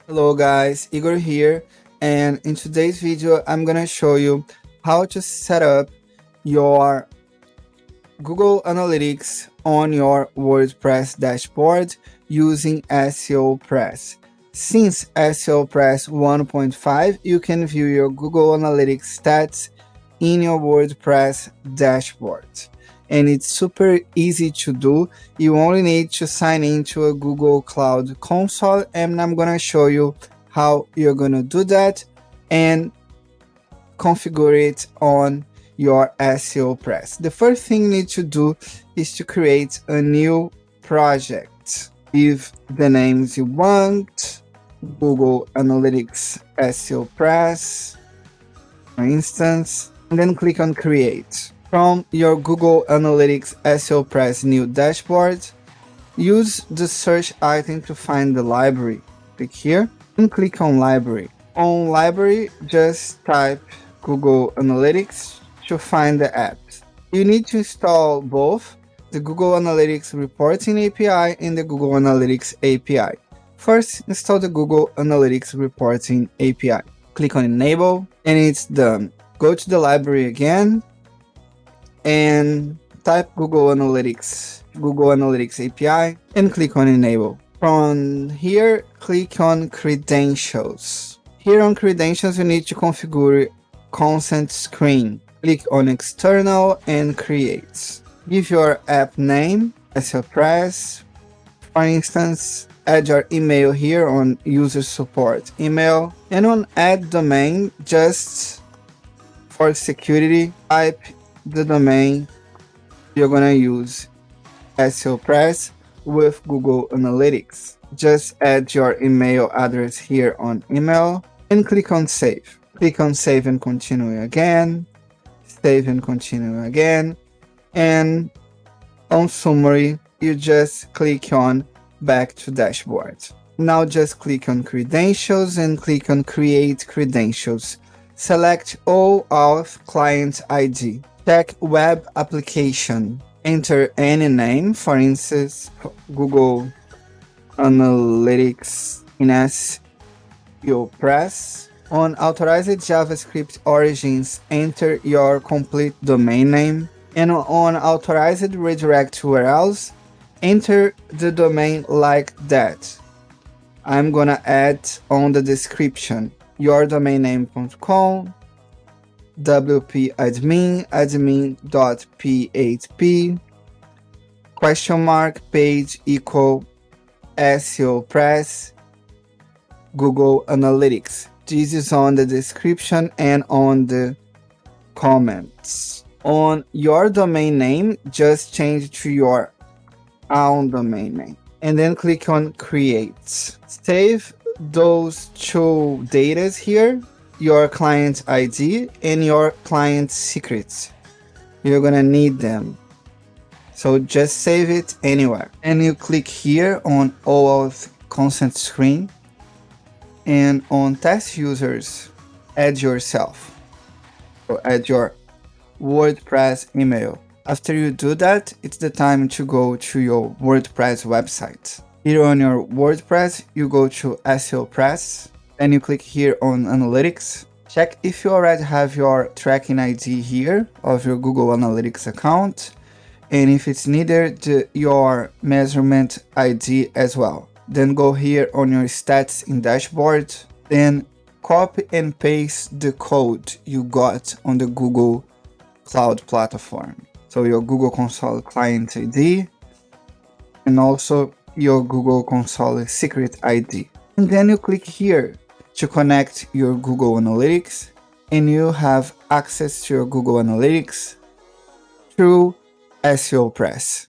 Hello guys, Igor here, and in today's video I'm gonna show you how to set up your Google Analytics on your WordPress dashboard using SEOPress. Since SEOPress 1.5, you can view your Google Analytics stats in your WordPress dashboard. And it's super easy to do. You only need to sign into a Google Cloud Console, and I'm gonna show you how you're gonna do that and configure it on your SEOPress. The first thing you need to do is to create a new project. Give the names you want, Google Analytics SEOPress, for instance, and then click on Create. From your Google Analytics SEOPress new dashboard, use the search item to find the library. Click here and click on Library. On Library, just type Google Analytics to find the apps. You need to install both the Google Analytics Reporting API and the Google Analytics API. First, install the Google Analytics Reporting API. Click on Enable, and it's done. Go to the library again and type Google Analytics API and click on Enable. From here, click on Credentials. Here on Credentials, you need to configure Consent Screen. Click on External and Create. Give your app name, SEOPress. For instance, add your email here on User Support Email. And on Add Domain, just for security, type the domain you're gonna use, SEOPress with Google Analytics. Just add your email address here on email and click on Save. Click on Save and Continue again. Save and Continue again. And on Summary, you just click on Back to Dashboard. Now just click on Credentials and click on Create Credentials. Select OAuth Client ID. Check Web Application. Enter any name, for instance, Google Analytics in SEOPress. On Authorized JavaScript Origins, enter your complete domain name. And on Authorized Redirect URLs, enter the domain like that. I'm gonna add on the description yourdomainname.com, wp-admin, admin.php, page equal SEOPress, Google Analytics. This is on the description and on the comments. On your domain name, just change to your own domain name and then click on Create. Save those two datas here, your client ID and your client secrets. You're gonna need them, so just save it anywhere. And you click here on OAuth Consent Screen, and on Test Users, add yourself. So add your WordPress email. After you do that, it's the time to go to your WordPress website. Here on your WordPress, you go to SEOPress, and you click here on Analytics. Check if you already have your tracking ID here of your Google Analytics account, and if it's needed, your measurement ID as well. Then go here on your stats in dashboard, then copy and paste the code you got on the Google Cloud platform. So your Google Console Client ID and also your Google Console Secret ID. And then you click here to connect your Google Analytics, and you have access to your Google Analytics through SEOPress.